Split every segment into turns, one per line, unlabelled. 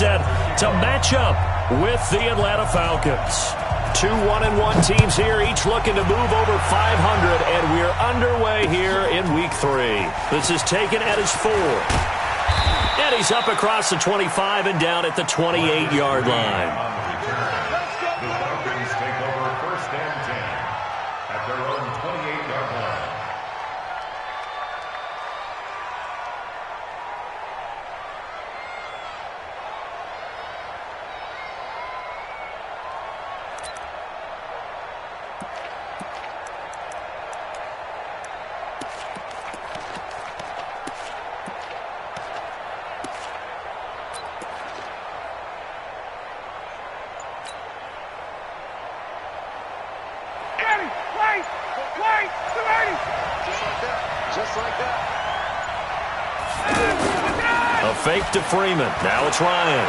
set to match up with the Atlanta Falcons. 2 1-1 teams here, each looking to move over 500, and we're underway here in Week 3. This is taken at his 4. And he's up across the 25 and down at the 28-yard line. A fake to Freeman. Now it's Ryan.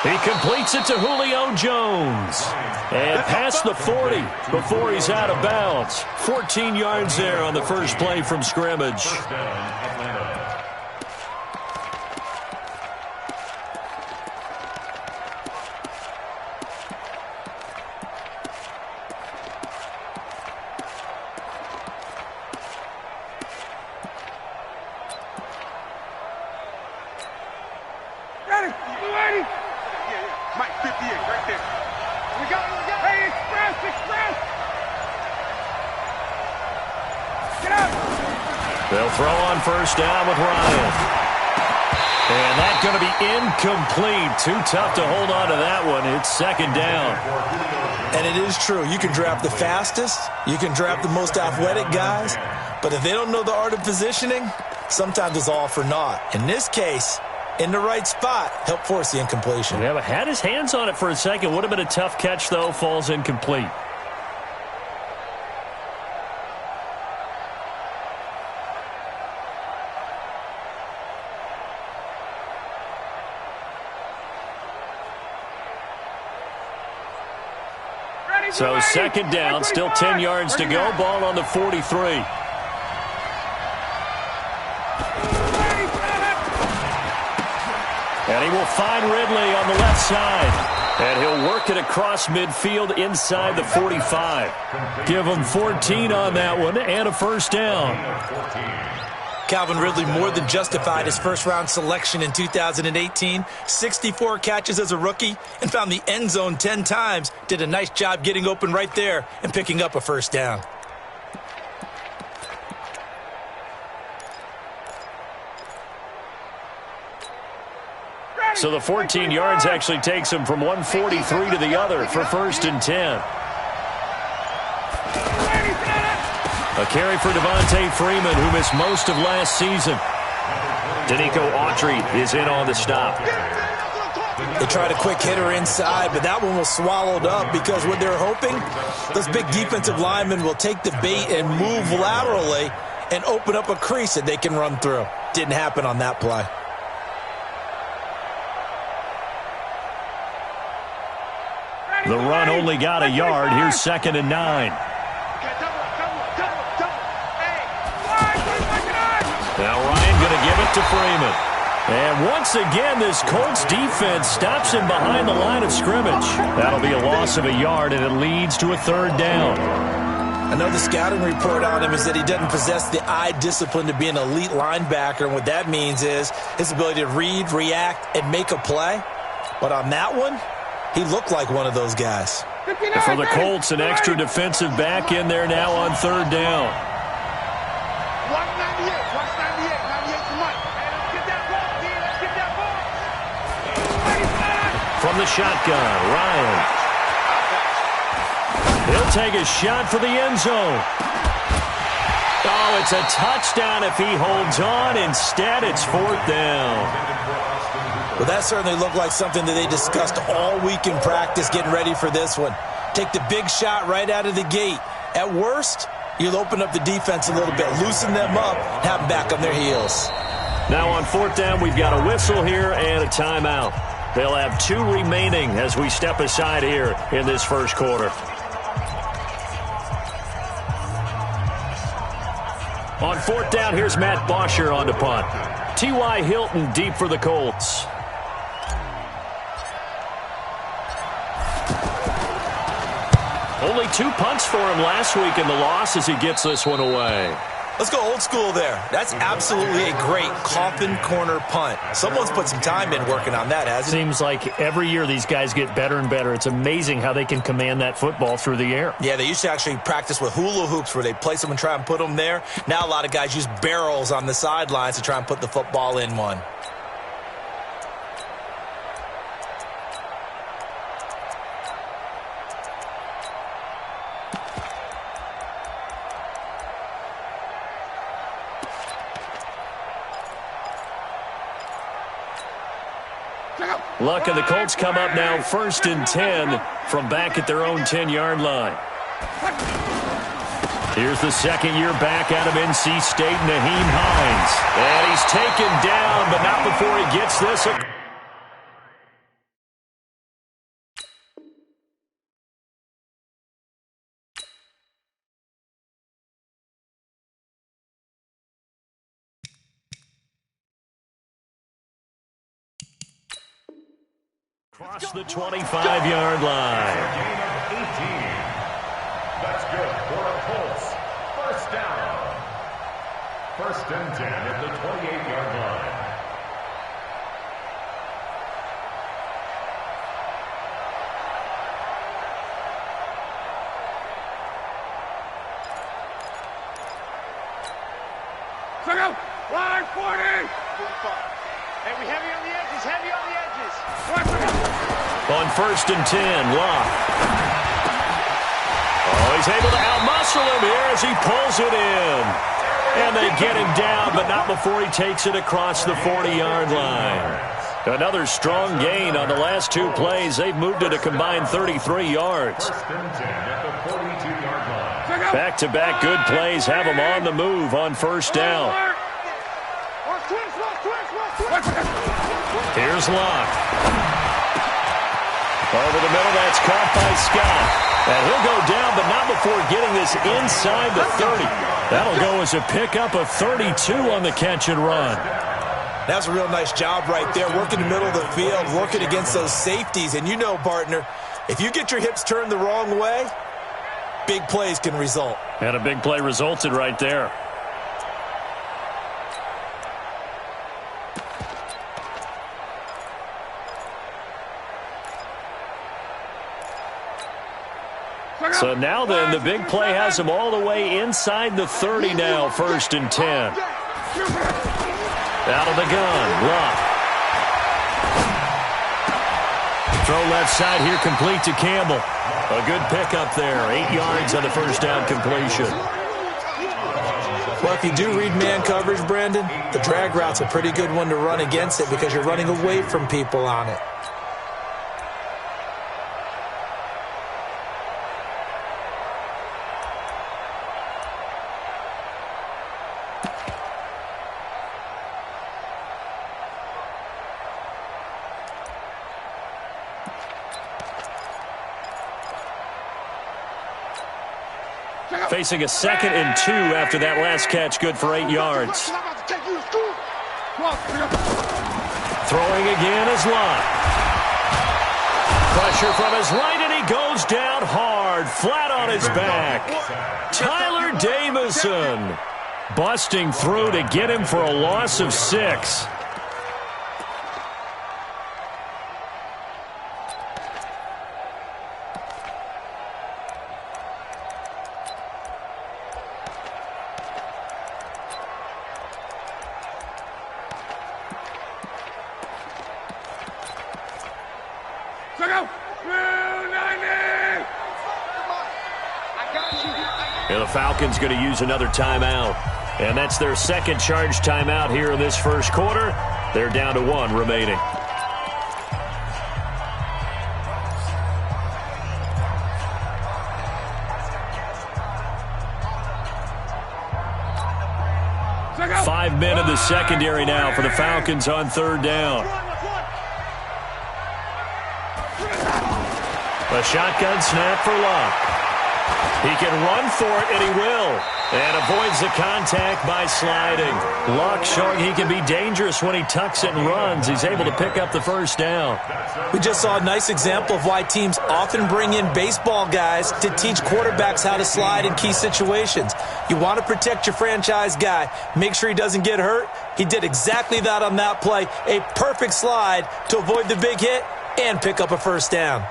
He completes it to Julio Jones. And past the 40 before he's out of bounds. 14 yards there on the first play from scrimmage. They'll throw on first down with Ryan. And that's going to be incomplete. Too tough to hold on to that one. It's second down.
And it is true. You can draft the fastest. You can draft the most athletic guys. But if they don't know the art of positioning, sometimes it's all for naught. In this case, in the right spot, help force the incompletion.
Yeah, but had his hands on it for a second. Would have been a tough catch, though. Falls incomplete. So second down, still 10 yards to go. Ball on the 43. And he will find Ridley on the left side. And he'll work it across midfield inside the 45. Give him 14 on that one and a first down.
Calvin Ridley more than justified his first-round selection in 2018. 64 catches as a rookie and found the end zone 10 times. Did a nice job getting open right there and picking up a first down.
So the 14 yards actually takes him from 143 to the other for first and 10. A carry for Devontae Freeman, who missed most of last season. Danico Autry is in on the stop.
They tried a quick hitter inside, but that one was swallowed up because what they're hoping, those big defensive linemen will take the bait and move laterally and open up a crease that they can run through. Didn't happen on that play.
The run only got a yard. Here's second and 9. Now Ryan going to give it to Freeman. And once again, this Colts defense stops him behind the line of scrimmage. That'll be a loss of a yard, and it leads to a third down.
I know the scouting report on him is that he doesn't possess the eye discipline to be an elite linebacker. And what that means is his ability to read, react, and make a play. But on that one, he looked like one of those guys.
For the Colts, an extra defensive back in there now on third down. From the shotgun, Ryan. He'll take a shot for the end zone. Oh, it's a touchdown if he holds on. Instead, it's fourth down.
Well, that certainly looked like something that they discussed all week in practice getting ready for this one. Take the big shot right out of the gate. At worst, you'll open up the defense a little bit, loosen them up, have them back on their heels.
Now on fourth down, we've got a whistle here and a timeout. They'll have 2 remaining as we step aside here in this first quarter. On fourth down, here's Matt Bosher on the punt. T.Y. Hilton deep for the Colts. Only 2 punts for him last week in the loss as he gets this one away.
Let's go old school there. That's absolutely a great coffin corner punt. Someone's put some time in working on that, hasn't it?
Seems like every year these guys get better and better. It's amazing how they can command that football through the air.
Yeah, they used to actually practice with hula hoops where they place them and try and put them there. Now a lot of guys use barrels on the sidelines to try and put the football in one.
Luck and the Colts come up now 1st and 10 from back at their own 10-yard line. Here's the second-year back out of NC State, Nyheim Hines. And he's taken down, but not before he gets this. Across the 25-yard line.
Gain of 18. That's good for the Colts. First down. 1st and 10 at the 28-yard line.
Check out. Line 40. Hey, we heavy on the edges. Heavy on the edges.
On 1st and 10, Locke. Oh, he's able to outmuscle him here as he pulls it in. And they get him down, but not before he takes it across the 40-yard line. Another strong gain on the last 2 plays. They've moved it a combined 33 yards.
1st and 10 at the 42-yard line.
Back-to-back good plays have him on the move on 1st down. Here's Locke. Over the middle, that's caught by Scott. And he'll go down, but not before getting this inside the 30. That'll go as a pickup of 32 on the catch and run.
That's a real nice job right there, working the middle of the field, working against those safeties. And you know, partner, if you get your hips turned the wrong way, big plays can result.
And a big play resulted right there. So now then, the big play has him all the way inside the 30 now, 1st and 10. Out of the gun, Locke. Throw left side here, complete to Campbell. A good pickup there, 8 yards on the 1st down completion.
Well, if you do read man coverage, Brandon, the drag route's a pretty good one to run against it because you're running away from people on it.
Facing a 2nd and 2 after that last catch, good for 8 yards. Throwing again is Locke. Pressure from his right, and he goes down hard, flat on his back. Tyler Jamison busting through to get him for a loss of 6. And the Falcons going to use another timeout. And that's their 2nd charge timeout here in this 1st quarter. They're down to 1 remaining. Five men in the secondary now for the Falcons on 3rd down. A shotgun snap for Locke. He can run for it, and he will. And avoids the contact by sliding. Luck showing he can be dangerous when he tucks it and runs. He's able to pick up the first down.
We just saw a nice example of why teams often bring in baseball guys to teach quarterbacks how to slide in key situations. You want to protect your franchise guy. Make sure he doesn't get hurt. He did exactly that on that play. A perfect slide to avoid the big hit and pick up a first down.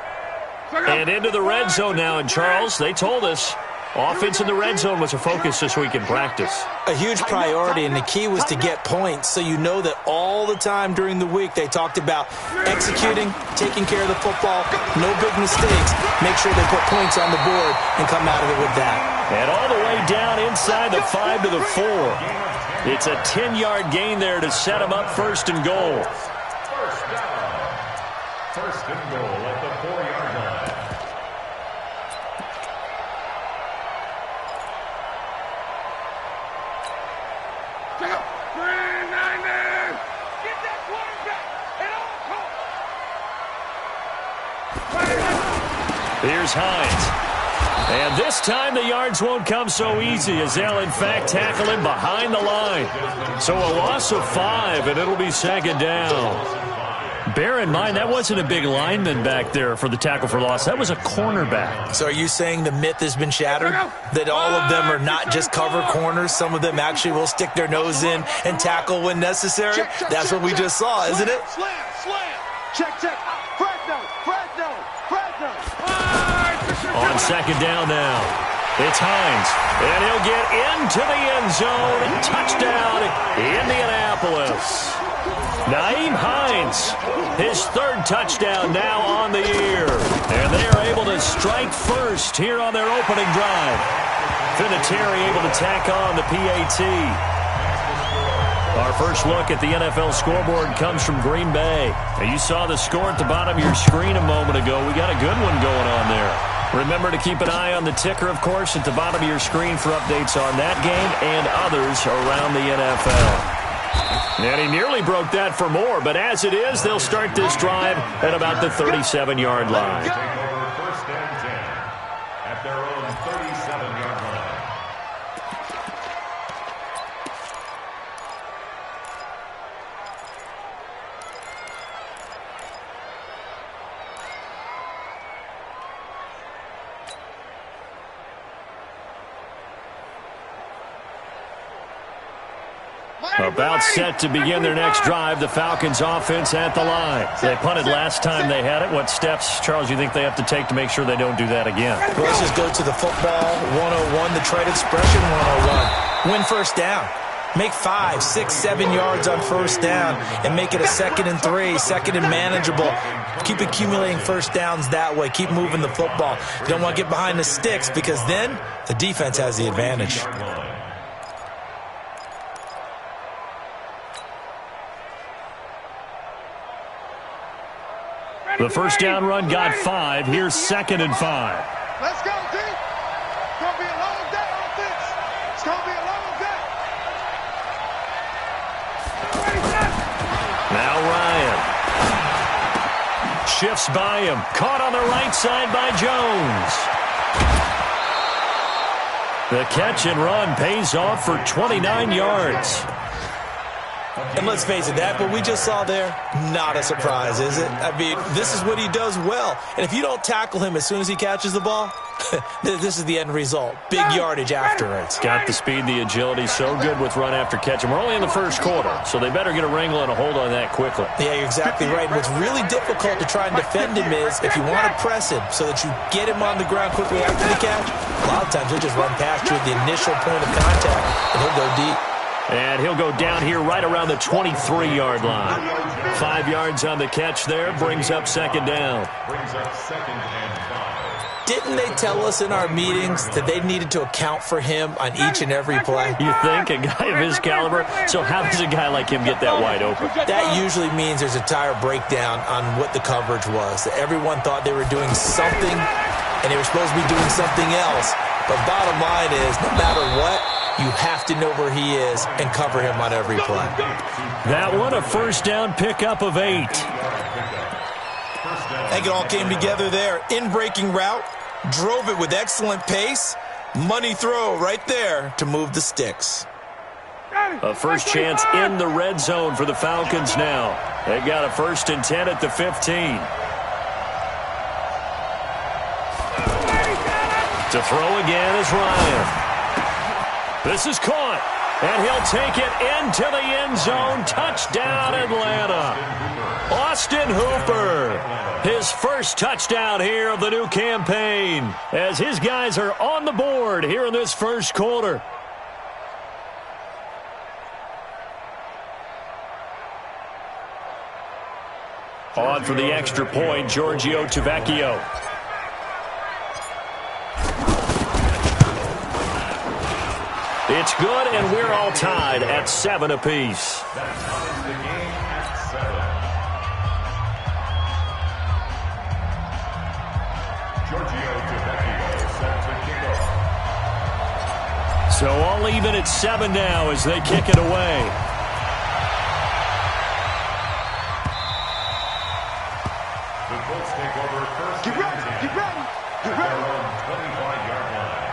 And into the red zone now. And Charles, they told us offense in the red zone was a focus this week in practice.
A huge priority, and the key was to get points, so you know that all the time during the week they talked about executing, taking care of the football, no big mistakes, make sure they put points on the board and come out of it with that.
And all the way down inside the 5 to the 4. It's a 10-yard gain there to set them up first and goal.
First down. First and goal at the 4-yard line.
Here's Hines. And this time the yards won't come so easy as they'll, in fact, tackle him behind the line. So a loss of 5, and it'll be second down. Bear in mind, that wasn't a big lineman back there for the tackle for loss. That was a cornerback.
So are you saying the myth has been shattered? That all of them are not just cover corners? Some of them actually will stick their nose in and tackle when necessary? That's what we just saw, isn't it?
Slam. Check. Fresno.
On second down now, it's Hines. And he'll get into the end zone. Touchdown, Indianapolis. Nyheim Hines, his third touchdown now on the year. And they are able to strike first here on their opening drive. Vinatieri able to tack on the PAT. Our first look at the NFL scoreboard comes from Green Bay. Now, you saw the score at the bottom of your screen a moment ago. We got a good one going on there. Remember to keep an eye on the ticker, of course, at the bottom of your screen for updates on that game and others around the NFL. And he nearly broke that for more, but as it is, they'll start this drive at about the 37-yard line.
First and 10 at their own 37-yard line.
About set to begin their next drive, the Falcons offense at the line. They punted last time they had it. What steps, Charles, you think they have to take to make sure they don't do that again?
Well, let's just go to the football 101, the trade expression 101. Win first down. Make 5, 6, 7 yards on first down and make it a 2nd and 3, 2nd and manageable. Keep accumulating first downs that way. Keep moving the football. You don't want to get behind the sticks because then the defense has the advantage.
The first down run got 5. Here's 2nd and 5.
Let's go, D. It's going to be a long day on this. It's going to be a long day.
Now Ryan. Shifts by him. Caught on the right side by Jones. The catch and run pays off for 29 yards.
And let's face it, that what we just saw there, not a surprise, is it? I mean, this is what he does well. And if you don't tackle him as soon as he catches the ball, this is the end result. Big yardage afterwards.
Got the speed, the agility, so good with run after catch. And we're only in the first quarter, so they better get a wrangle and a hold on that quickly.
Yeah, you're exactly right. And what's really difficult to try and defend him is if you want to press him so that you get him on the ground quickly after the catch, a lot of times he'll just run past you at the initial point of contact, and he'll go deep.
And he'll go down here right around the 23-yard line. 5 yards on the catch there, brings up 2nd down.
Brings up 2nd and 5.
Didn't they tell us in our meetings that they needed to account for him on each and every play?
You think? A guy of his caliber? So how does a guy like him get that wide open?
That usually means there's a entire breakdown on what the coverage was. That everyone thought they were doing something, and they were supposed to be doing something else. But bottom line is, no matter what, you have to know where he is and cover him on every play.
That one, a first down pickup of 8.
I think it all came together there. In-breaking route, drove it with excellent pace, Money throw right there to move the sticks.
A first chance in the red zone for the Falcons now. They've got a 1st and 10 at the 15. To throw again is Ryan. This is caught, and he'll take it into the end zone. Touchdown, Atlanta. Austin Hooper, his first touchdown here of the new campaign, as his guys are on the board here in this first quarter. On for the extra point, Giorgio Tavecchio. It's good, and we're all tied at 7 apiece.
That ties the game at 7. Giorgio Tavecchio set to kick off.
So all even at 7 now as they kick it away.
The Colts take over first.
Get ready, get ready, get ready.
Their own 25-yard line.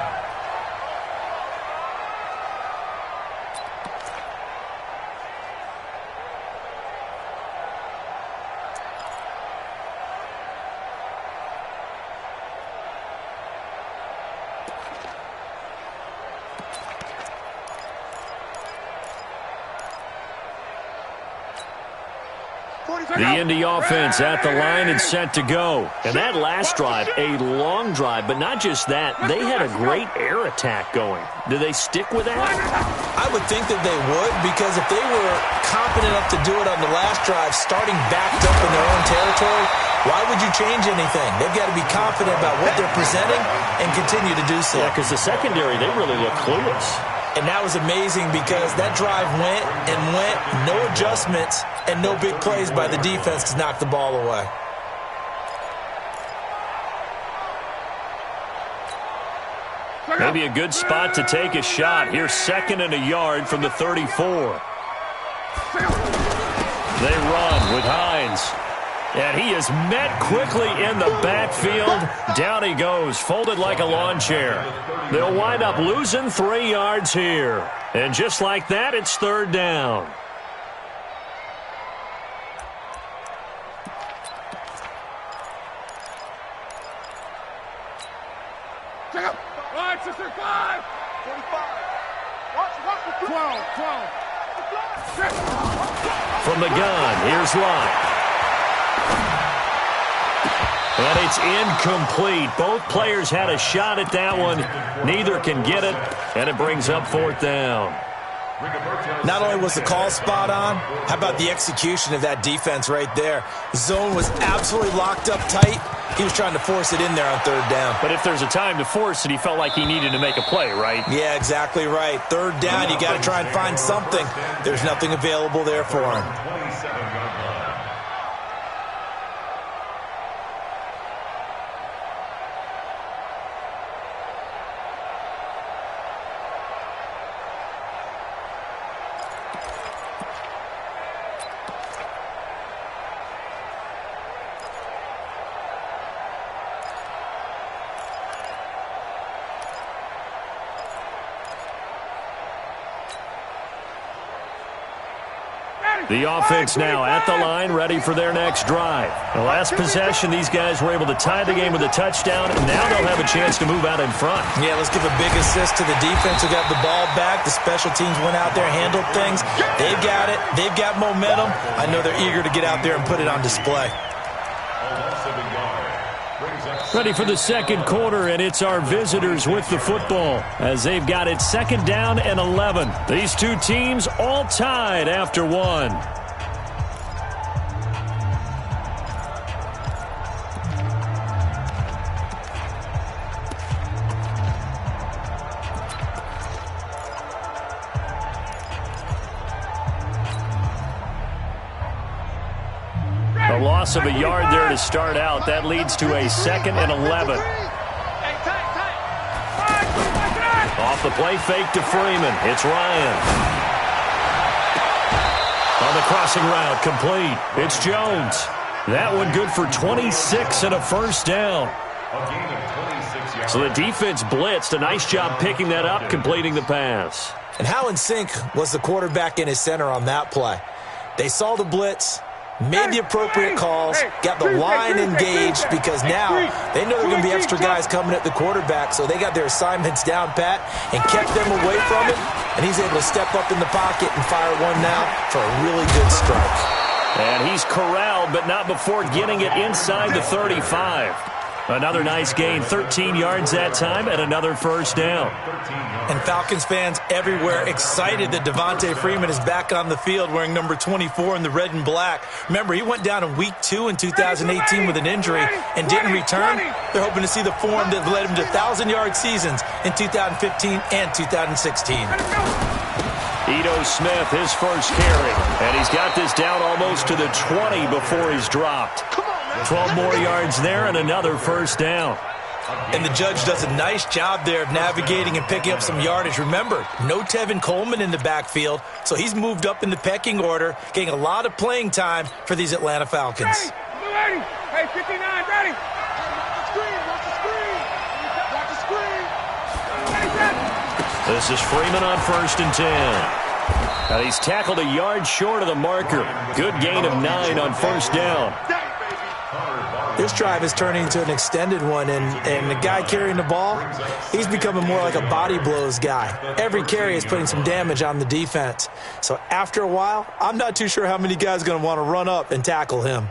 The Indy offense at the line and set to go. And that last drive, a long drive, but not just that. They had a great air attack going. Do they stick with that?
I would think that they would, because if they were confident enough to do it on the last drive, starting backed up in their own territory, why would you change anything? They've got to be confident about what they're presenting and continue to do so.
Yeah, because the secondary, they really look clueless.
And that was amazing because that drive went and went, no adjustments, and no big plays by the defense to knock the ball away.
Maybe a good spot to take a shot. Here's 2nd and a yard from the 34. They run with Hines. And he is met quickly in the backfield. Down he goes, folded like a lawn chair. They'll wind up losing 3 yards here. And just like that, it's 3rd down.
Check up. 5, 6, 5. 45. Watch the 12.
From the gun, here's Lott. And it's incomplete. Both players had a shot at that one. Neither can get it, and it brings up 4th down.
Not only was the call spot on, how about the execution of that defense right there? Zone was absolutely locked up tight. He was trying to force it in there on 3rd down.
But if there's a time to force it, he felt like he needed to make a play, right?
Yeah, exactly right. 3rd down, you got to try and find something. There's nothing available there for him.
27-yard line.
The offense now at the line, ready for their next drive. The last possession, these guys were able to tie the game with a touchdown, and now they'll have a chance to move out in front.
Yeah, let's give a big assist to the defense who got the ball back. The special teams went out there, handled things. They've got it. They've got momentum. I know they're eager to get out there and put it on display.
Ready for the 2nd quarter, and it's our visitors with the football as they've got it 2nd down and 11. These two teams all tied after 1. A loss of a yard there to start out. That leads to a 2nd and 11. Off the play fake to Freeman. It's Ryan. On the crossing route, complete. It's Jones. That one good for 26 and a 1st down.
A gain of 26 yards.
So the defense blitzed. A nice job picking that up, completing the pass.
And how in sync was the quarterback and his center on that play? They saw the blitz, made the appropriate calls, got the line engaged, because now they know there are going to be extra guys coming at the quarterback, so they got their assignments down pat and kept them away from him, and he's able to step up in the pocket and fire one now for a really good strike.
And he's corralled, but not before getting it inside the 35. Another nice gain, 13 yards that time, and another first down.
And Falcons fans everywhere excited that Devontae Freeman is back on the field wearing number 24 in the red and black. Remember, he went down in Week 2 in 2018 with an injury and didn't return. They're hoping to see the form that led him to 1,000-yard seasons in 2015 and 2016.
Ito Smith, his first carry, and he's got this down almost to the 20 before he's dropped. 12 more yards there and another first down.
And the judge does a nice job there of navigating and picking up some yardage. Remember, no Tevin Coleman in the backfield, so he's moved up in the pecking order, getting a lot of playing time for these Atlanta Falcons.
Ready. Hey, 59, ready. Watch the screen. Watch the screen.
This is Freeman on 1st and 10. And he's tackled a yard short of the marker. Good gain of 9 on first down.
This drive is turning into an extended one, and the guy carrying the ball, he's becoming more like a body blows guy. Every carry is putting some damage on the defense. So after a while, I'm not too sure how many guys are going to want to run up and tackle him.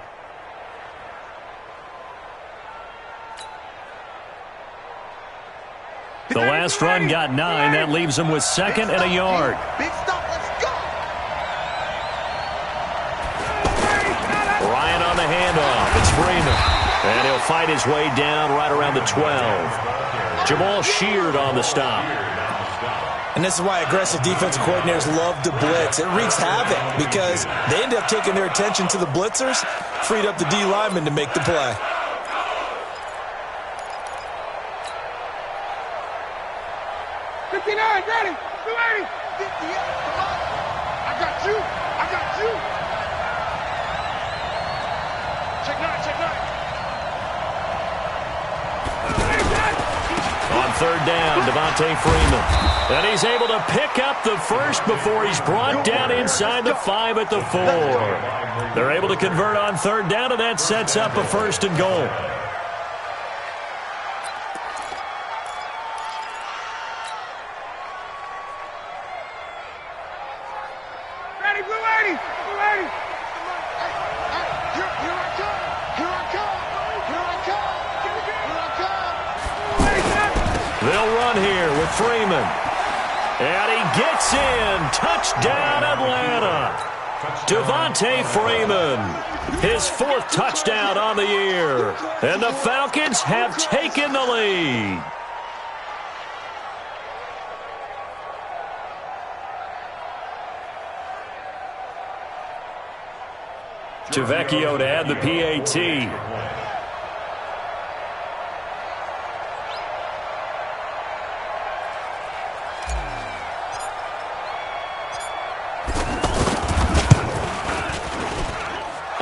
The last run got 9. That leaves him with 2nd and a yard.
Big stop, let's go.
Ryan on the handoff. It's Freeman. And he'll fight his way down right around the 12. Jamal Sheard on the stop.
And this is why aggressive defensive coordinators love to blitz. It wreaks havoc because they end up taking their attention to the blitzers, freed up the D lineman to make the play.
Ready. 280. 58. Come on. I got you. Check 9.
On 3rd down, Devontae Freeman. And he's able to pick up the first before he's brought down inside the 5 at the 4. They're able to convert on 3rd down, and that sets up a 1st and goal. They'll run here with Freeman. And he gets in. Touchdown, Atlanta. Devontae Freeman, his 4th touchdown on the year. And the Falcons have taken the lead. Tavecchio to add the PAT.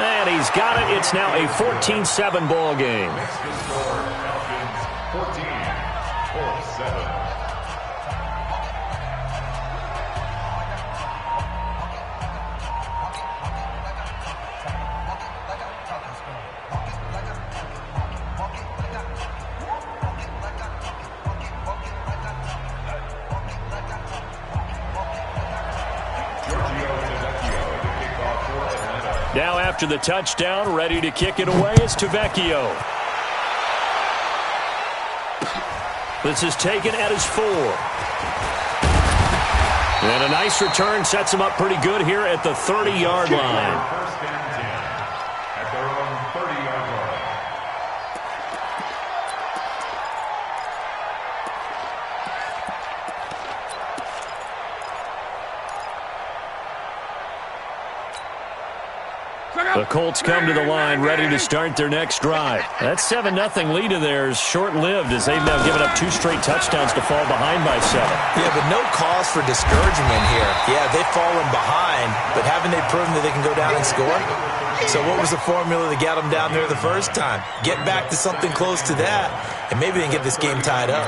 And he's got it. It's now a 14-7 ball game.
14-7.
Now after the touchdown, ready to kick it away is Tavecchio. This is taken at his 4. And a nice return sets him up pretty good here at the 30-yard line.
1st and 10 at their own 30-yard line.
The Colts come to the line, ready to start their next drive. That 7-0 lead of theirs short-lived as they've now given up 2 straight touchdowns to fall behind by 7.
Yeah, but no cause for discouragement here. Yeah, they've fallen behind, but haven't they proven that they can go down and score? So what was the formula that got them down there the first time? Get back to something close to that, and maybe they can get this game tied up.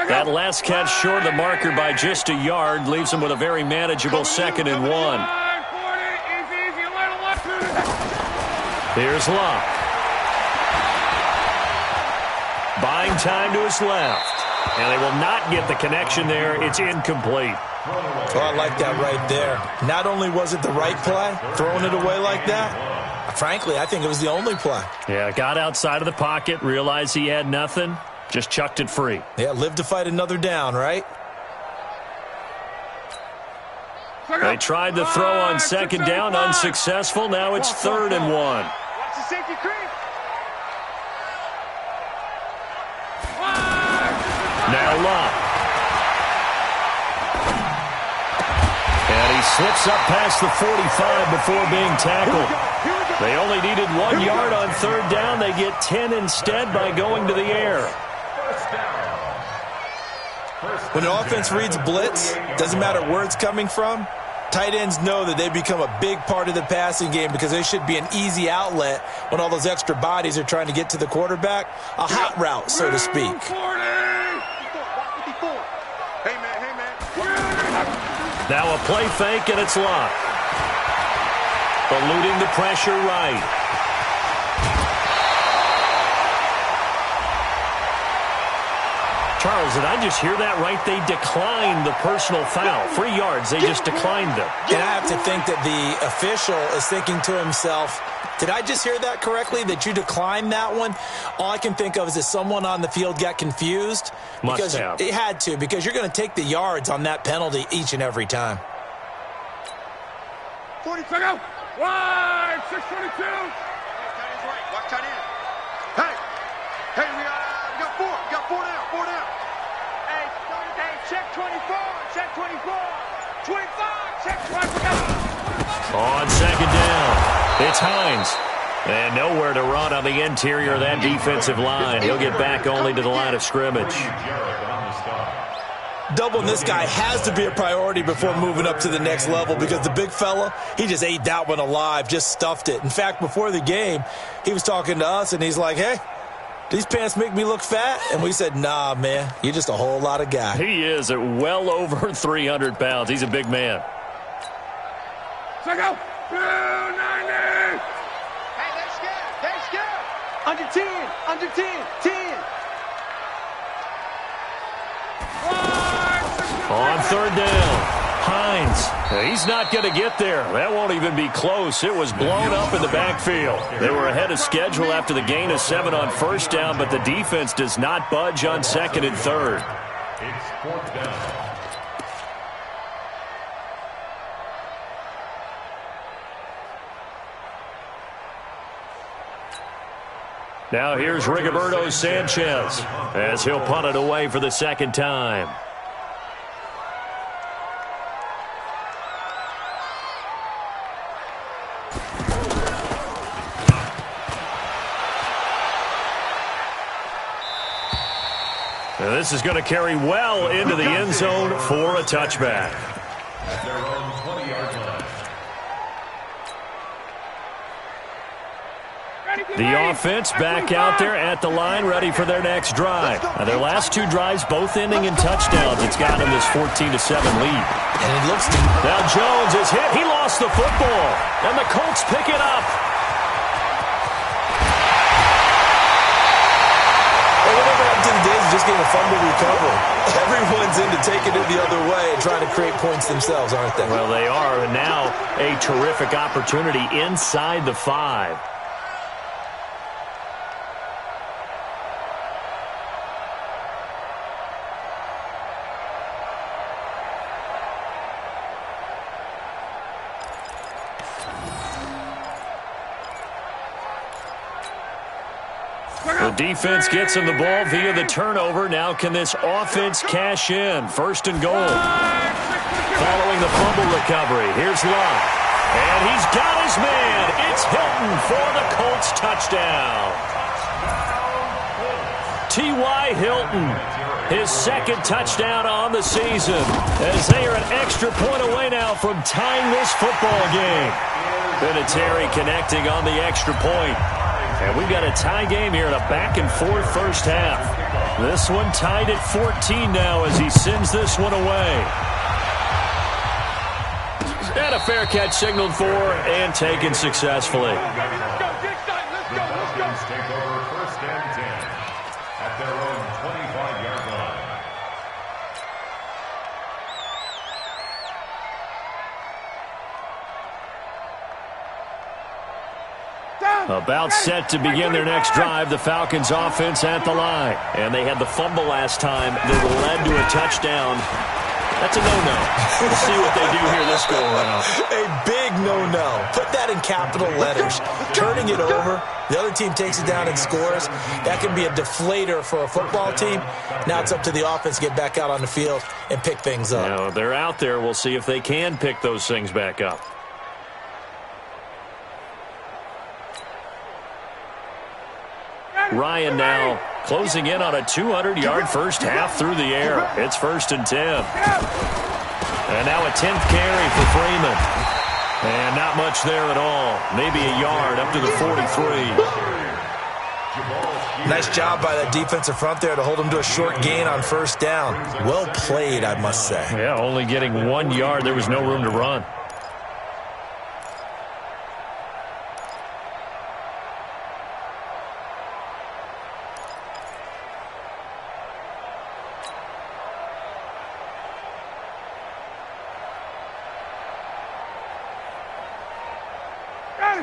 That last catch short of the marker by just a yard leaves them with a very manageable 2nd and 1. Here's Luck. Buying time to his left. And they will not get the connection there. It's incomplete.
Oh, I like that right there. Not only was it the right play, throwing it away like that, frankly, I think it was the only play.
Yeah, got outside of the pocket, realized he had nothing. Just chucked it free.
Yeah, live to fight another down, right?
They tried the throw on 2nd down, unsuccessful. Now it's 3rd and 1.
Watch the safety creep.
Now Luck. And he slips up past the 45 before being tackled. They only needed 1 yard on 3rd down. They get 10 instead by going to the air.
When an offense reads blitz, doesn't matter where it's coming from, tight ends know that they become a big part of the passing game because they should be an easy outlet when all those extra bodies are trying to get to the quarterback. A hot route, so to speak.
Now a play fake, and it's Luck. Eluding the pressure right. Charles, did I just hear that right? They declined the personal foul. 3 yards, they just declined them.
And I have to think that the official is thinking to himself, did I just hear that correctly, that you declined that one? All I can think of is that someone on the field got confused.
Must have.
It had to, because you're going to take the yards on that penalty each and every time.
40 to go. Wide, 622. Watch tight end. Hey, we got 4. We got 4 down. 4 down. Hey, check 24. Check 24. 25. Check 25.
On 2nd down, it's Hines. And nowhere to run on the interior of that defensive line. He'll get back only to the line of scrimmage.
Doubling this guy has to be a priority before moving up to the next level because the big fella, he just ate that one alive, just stuffed it. In fact, before the game, he was talking to us, and he's like, hey, these pants make me look fat? And we said, nah, man, you're just a whole lot of guy.
He is at well over 300 pounds. He's a big man.
Check out. 290. Hey, they're scared. Under 10. Under 10. 10.
On 3rd down, Hines. He's not going to get there. That won't even be close. It was blown up in the backfield. They were ahead of schedule after the gain of 7 on 1st down, but the defense does not budge on 2nd and 3rd.
It's 4th down.
Now here's Rigoberto Sanchez as he'll punt it away for the 2nd time. Now this is going to carry well into the end zone for a touchback.
At their own 20-yard line.
The offense back out there at the line, ready for their next drive. Now their last 2 drives, both ending in touchdowns. It's got them this 14-7 lead.
And it looks to
Now Jones is hit. He lost the football. And the Colts pick it up.
whatever happened to the days of just getting a fumble recovery? Everyone's into taking it the other way and trying to create points themselves, aren't they?
Well, they are. And now a terrific opportunity inside the 5. defense gets him the ball via the turnover. Now can this offense cash in? First and goal. Following the fumble recovery, here's Love. And he's got his man. It's Hilton for the Colts touchdown. T.Y. Hilton, his second touchdown on the season, as they are an extra point away now from tying this football game. Vinatieri connecting on the extra point. And we've got a tie game here in a back-and-forth first half. This one tied at 14 now as he sends this one away. And a fair catch signaled for and taken successfully.
The Falcons take over first and 10 at their own 25-yard line.
About set to begin their next drive, the Falcons offense at the line. And they had the fumble last time that led to a touchdown. That's a no-no. We'll see what they do here this go-around.
A big no-no. Put that in capital letters. Turning it over, the other team takes it down and scores. That can be a deflator for a football team. Now it's up to the offense to get back out on the field and pick things up.
Now, they're out there. We'll see if they can pick those things back up. Ryan now closing in on a 200-yard first half through the air. It's first and 10. And now a 10th carry for Freeman. And not much there at all. Maybe a yard up to the 43.
Nice job by that defensive front there to hold him to a short gain on first down. Well played, I must say.
Yeah, only getting 1 yard. There was no room to run.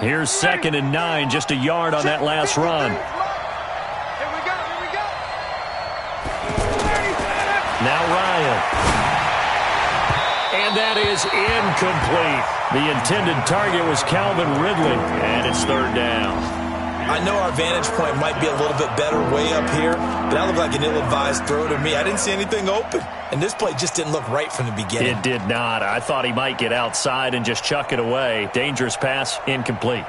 Here's second and 9, just a yard on that last run. Now Ryan. And that is incomplete. The intended target was Calvin Ridley, and it's third down.
I know our vantage point might be a little bit better way up here, but that looked like an ill-advised throw to me. I didn't see anything open, and this play just didn't look right from the beginning.
It did not. I thought he might get outside and just chuck it away. Dangerous pass, incomplete.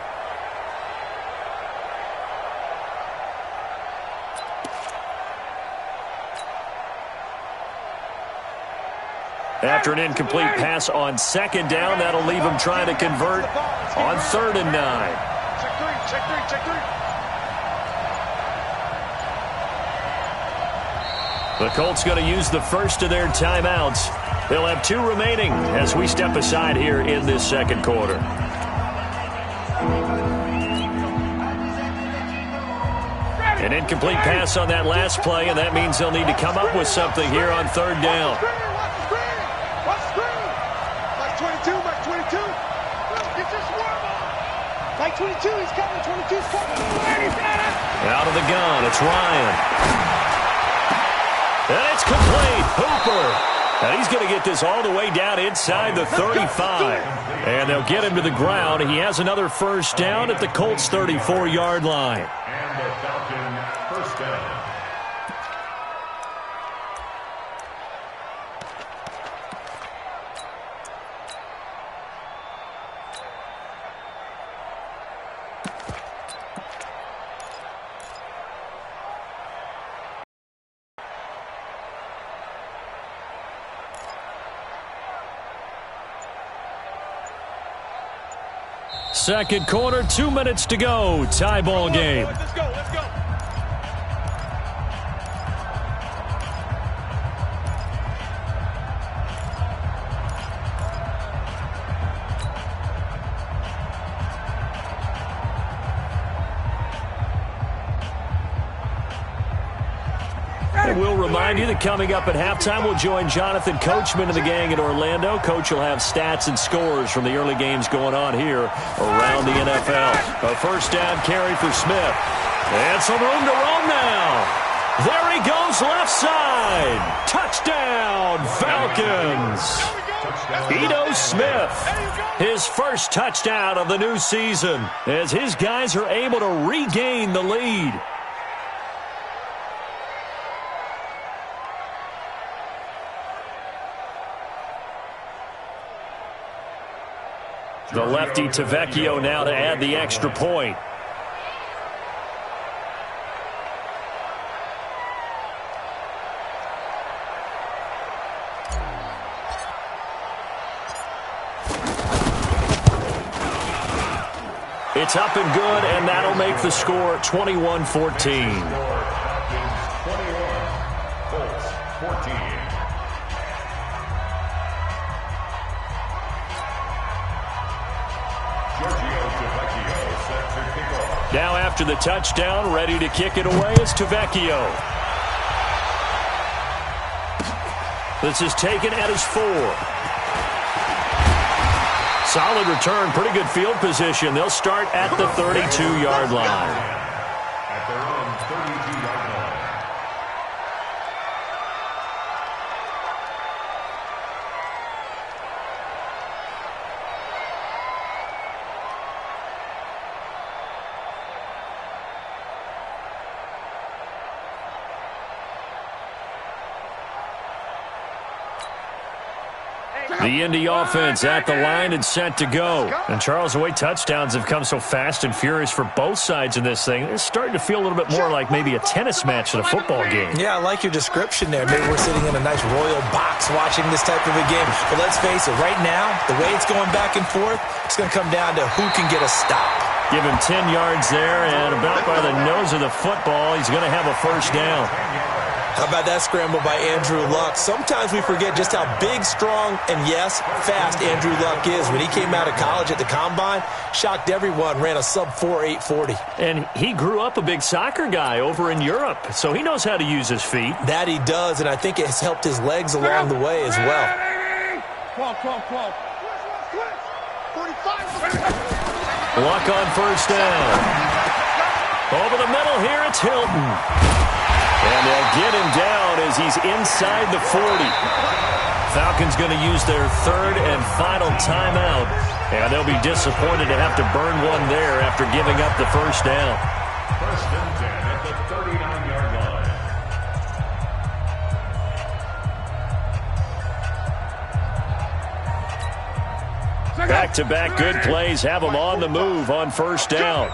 After an incomplete pass on second down, that'll leave him trying to convert on third and 9.
Check three.
The Colts going to use the first of their timeouts. They'll have 2 remaining as we step aside here in this second quarter. An incomplete pass on that last play, and that means they'll need to come up with something here on third down.
Watch the screen. Mike 22. Get your swarm on. Mike 22, he's coming. 22's coming.
Out of the gun, it's Ryan. And it's complete. Hooper. And he's going to get this all the way down inside the 35. And they'll get him to the ground. He has another first down at the Colts' 34-yard line.
And the Falcon first down.
Second quarter, 2 minutes to go. Tie ball game.
Let's go.
And we'll remind you that coming up at halftime, we'll join Jonathan Coachman and the gang in Orlando. Coach will have stats and scores from the early games going on here around the NFL. A first down carry for Smith. And some room to roam now. There he goes left side. Touchdown, Falcons. Ito Smith, his first touchdown of the new season, as his guys are able to regain the lead. The lefty Tavecchio now to add the extra point. It's up and good, and that'll make the score 21-14. Now after the touchdown, ready to kick it away is Tavecchio. This is taken at his 4. Solid return, pretty good field position. They'll start at the 32-yard line.
At their own 32-yard line.
The Indy offense at the line and set to go. And Charles, the way touchdowns have come so fast and furious for both sides in this thing, it's starting to feel a little bit more like maybe a tennis match than a football game.
Yeah, I like your description there. Maybe we're sitting in a nice royal box watching this type of a game. But let's face it, right now, the way it's going back and forth, it's going to come down to who can get a stop.
Give him 10 yards there, and about by the nose of the football, he's going to have a first down.
How about that scramble by Andrew Luck? Sometimes we forget just how big, strong, and, yes, fast Andrew Luck is. When he came out of college at the Combine, shocked everyone, ran a sub-4 840.
And he grew up a big soccer guy over in Europe, so he knows how to use his feet.
That he does, and I think it has helped his legs along the way as well.
12. 45.
Luck on first down. Over the middle here, it's Hilton. And they'll get him down as he's inside the 40. Falcons going to use their third and final timeout. And they'll be disappointed to have to burn one there after giving up the first down.
First and 10 at the 39-yard line.
Back-to-back good plays have them on the move on first down.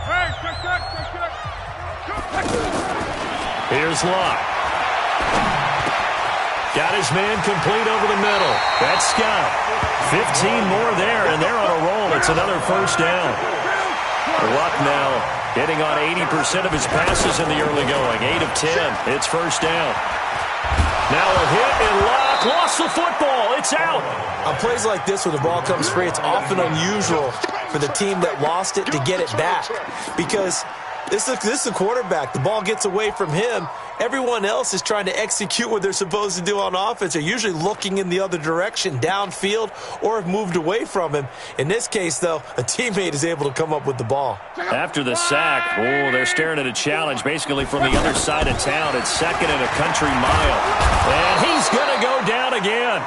Here's Luck. Got his man complete over the middle. That's Scott. 15 more there, and they're on a roll. It's another first down. Luck now hitting on 80% of his passes in the early going. 8 of 10. It's first down. Now a hit, and Luck lost the football. It's out.
On plays like this where the ball comes free, it's often unusual for the team that lost it to get it back because this is the quarterback. The ball gets away from him. Everyone else is trying to execute what they're supposed to do on offense. They're usually looking in the other direction, downfield, or have moved away from him. In this case, though, a teammate is able to come up with the ball.
After the sack, they're staring at a challenge basically from the other side of town. It's second and a country mile. And he's going to go down again.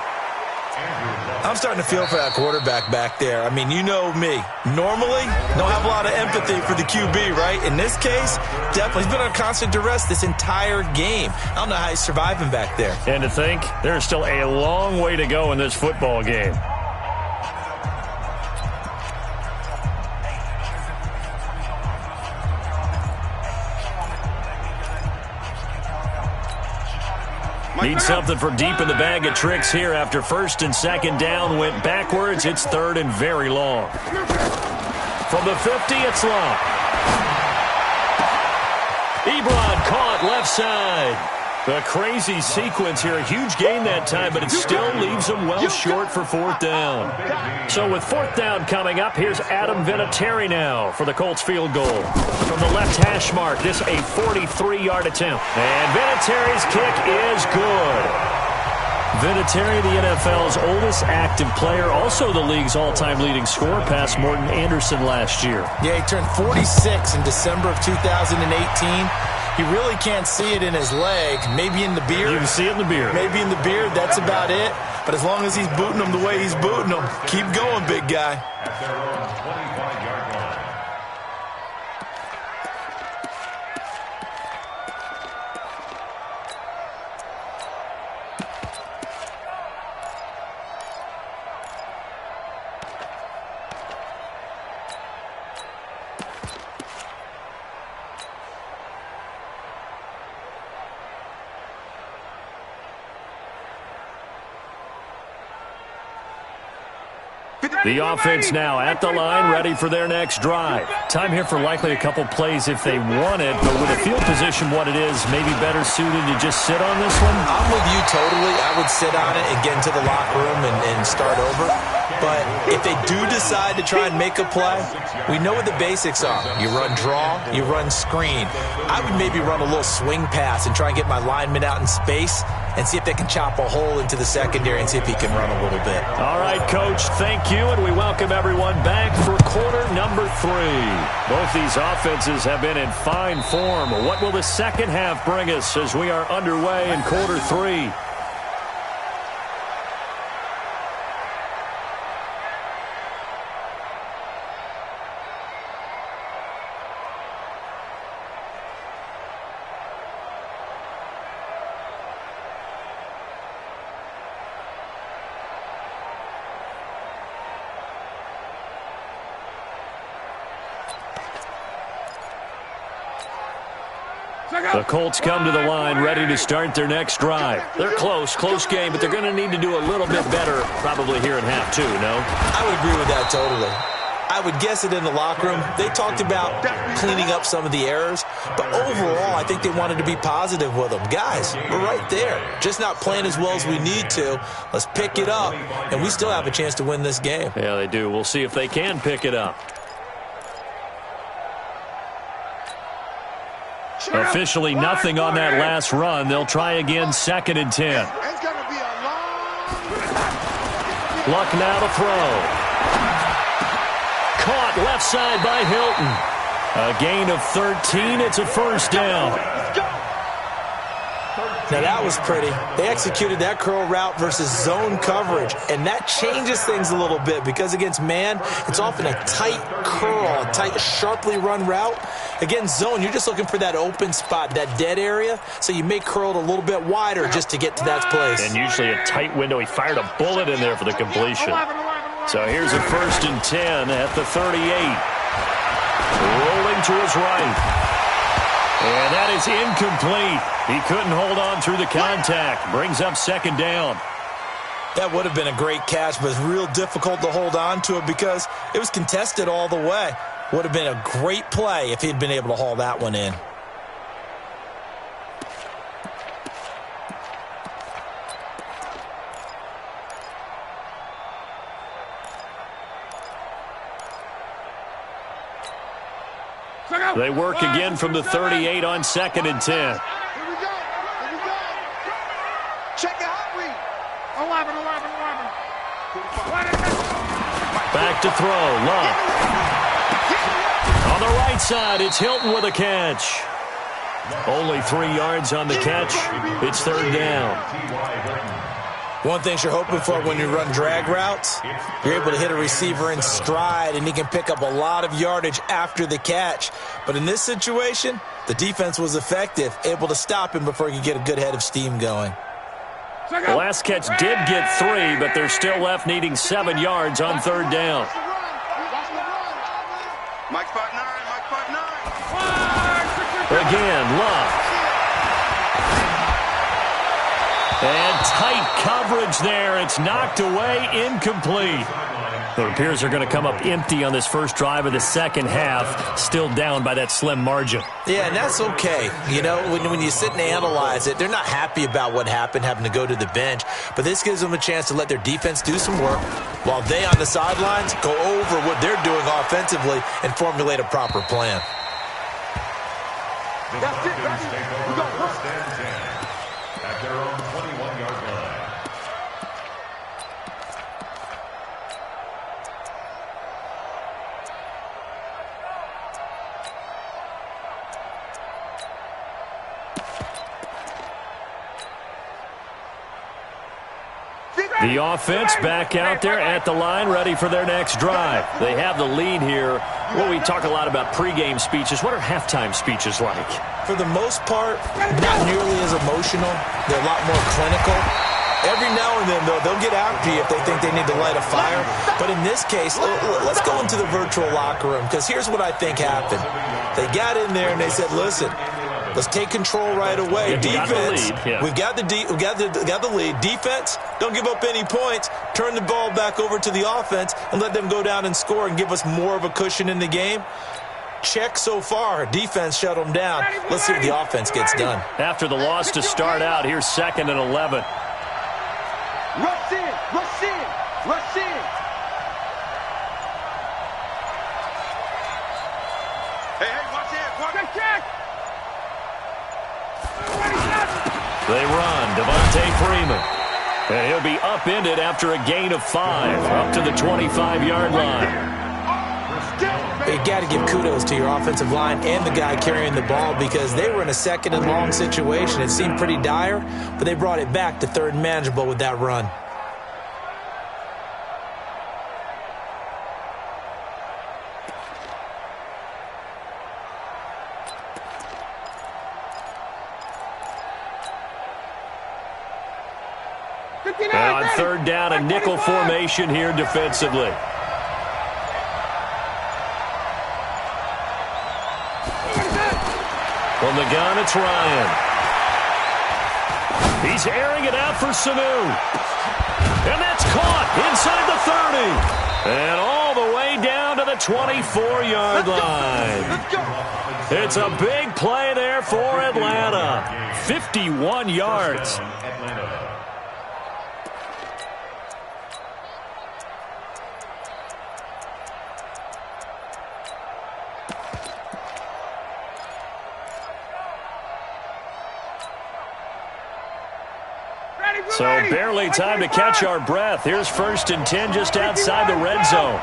I'm starting to feel for that quarterback back there. I mean, you know me. Normally, don't have a lot of empathy for the QB, right? In this case, definitely. He's been on constant duress this entire game. I don't know how he's surviving back there.
And to think, there's still a long way to go in this football game. Need something for deep in the bag of tricks here after first and second down went backwards. It's third and very long. From the 50, it's long. Ebron caught left side. A crazy sequence here. A huge gain that time, but it still leaves them well short for fourth down. So with fourth down coming up, here's Adam Vinatieri now for the Colts field goal. From the left hash mark, this a 43-yard attempt. And Vinatieri's kick is good. Vinatieri, the NFL's oldest active player, also the league's all-time leading scorer, past Morton Anderson last year.
Yeah, he turned 46 in December of 2018. He really can't see it in his leg. Maybe in the beard.
You can see it in the beard.
Maybe in the beard. That's about it. But as long as he's booting them the way he's booting them, keep going, big guy.
At their own 25-yard line.
The offense now at the line, ready for their next drive. Time here for likely a couple plays if they want it, but with the field position what it is, maybe better suited to just sit on this one?
I'm with you totally. I would sit on it and get into the locker room and start over. But if they do decide to try and make a play, we know what the basics are. You run draw, you run screen. I would maybe run a little swing pass and try and get my lineman out in space and see if they can chop a hole into the secondary and see if he can run a little bit.
All right, Coach, thank you, and we welcome everyone back for quarter number 3. Both these offenses have been in fine form. What will the second half bring us as we are underway in quarter 3? The Colts come to the line, ready to start their next drive. They're close game, but they're going to need to do a little bit better probably here in half 2, no?
I would agree with that totally. I would guess it in the locker room. They talked about cleaning up some of the errors, but overall, I think they wanted to be positive with them. Guys, we're right there. Just not playing as well as we need to. Let's pick it up, and we still have a chance to win this game.
Yeah, they do. We'll see if they can pick it up. Officially nothing on that last run. They'll try again, 2nd and 10. Luck now to throw. Caught left side by Hilton. A gain of 13. It's a first down.
Now that was pretty. They executed that curl route versus zone coverage, and that changes things a little bit because against man, it's often a tight curl, a tight, sharply run route. Against zone, you're just looking for that open spot, that dead area, so you may curl it a little bit wider just to get to that place.
And usually a tight window. He fired a bullet in there for the completion. So here's a 1st and 10 at the 38. Rolling to his right. And that is incomplete. He couldn't hold on through the contact. Brings up 2nd down.
That would have been a great catch, but it's real difficult to hold on to it because it was contested all the way. Would have been a great play if he'd been able to haul that one in.
They work again from the 38 on 2nd and 10.
Here we go. Check it out, read. 11.
Back to throw. Love. On the right side, it's Hilton with a catch. Only 3 yards on the catch. It's 3rd down.
One thing you're hoping for when you run drag routes, you're able to hit a receiver in stride, and he can pick up a lot of yardage after the catch. But in this situation, the defense was effective, able to stop him before he could get a good head of steam going.
The last catch did get 3, but they're still left needing 7 yards on 3rd down.
Mike 5'9", Mike 5'9".
Again, Love. And tight coverage there. It's knocked away, incomplete. It appears they're going to come up empty on this first drive of the second half, still down by that slim margin.
Yeah, and that's okay. You know, when you sit and analyze it, they're not happy about what happened, having to go to the bench. But this gives them a chance to let their defense do some work while they on the sidelines go over what they're doing offensively and formulate a proper plan.
That's it, baby. We go first and 10 at their own 21-yard line.
The offense back out there at the line, ready for their next drive. They have the lead here. Well, we talk a lot about pregame speeches. What are halftime speeches like?
For the most part, not nearly as emotional. They're a lot more clinical. Every now and then, though, they'll get after you if they think they need to light a fire. But in this case, let's go into the virtual locker room, because here's what I think happened. They got in there and they said, listen, Let's take control right away.
Yeah,
Defense,
we've got the lead.
We've got the lead. Defense, don't give up any points. Turn the ball back over to the offense and let them go down and score and give us more of a cushion in the game. Check so far. Defense shut them down. Let's see what the offense gets done.
After the loss to start out, here's 2nd and 11.
Rush in, rush in, rush in. Hey, watch it, watch it, check.
They run. Devontae Freeman. And he'll be upended after a gain of 5, up to the 25-yard line.
You got to give kudos to your offensive line and the guy carrying the ball because they were in a 2nd and long situation. It seemed pretty dire, but they brought it back to 3rd and manageable with that run.
Now on 3rd down, a nickel formation here defensively. From the gun, it's Ryan. He's airing it out for Sanu. And that's caught inside the 30. And all the way down to the 24-yard line. It's a big play there for Atlanta. 51 yards. So barely time to catch our breath. Here's 1st and 10 just outside the red zone.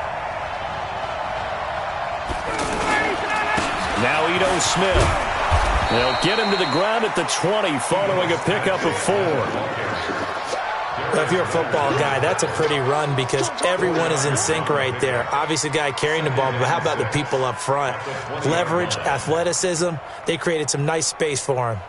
Now Ito Smith. They'll get him to the ground at the 20 following a pickup of 4.
Well, if you're a football guy, that's a pretty run because everyone is in sync right there. Obviously, the guy carrying the ball, but how about the people up front? Leverage, athleticism, they created some nice space for him.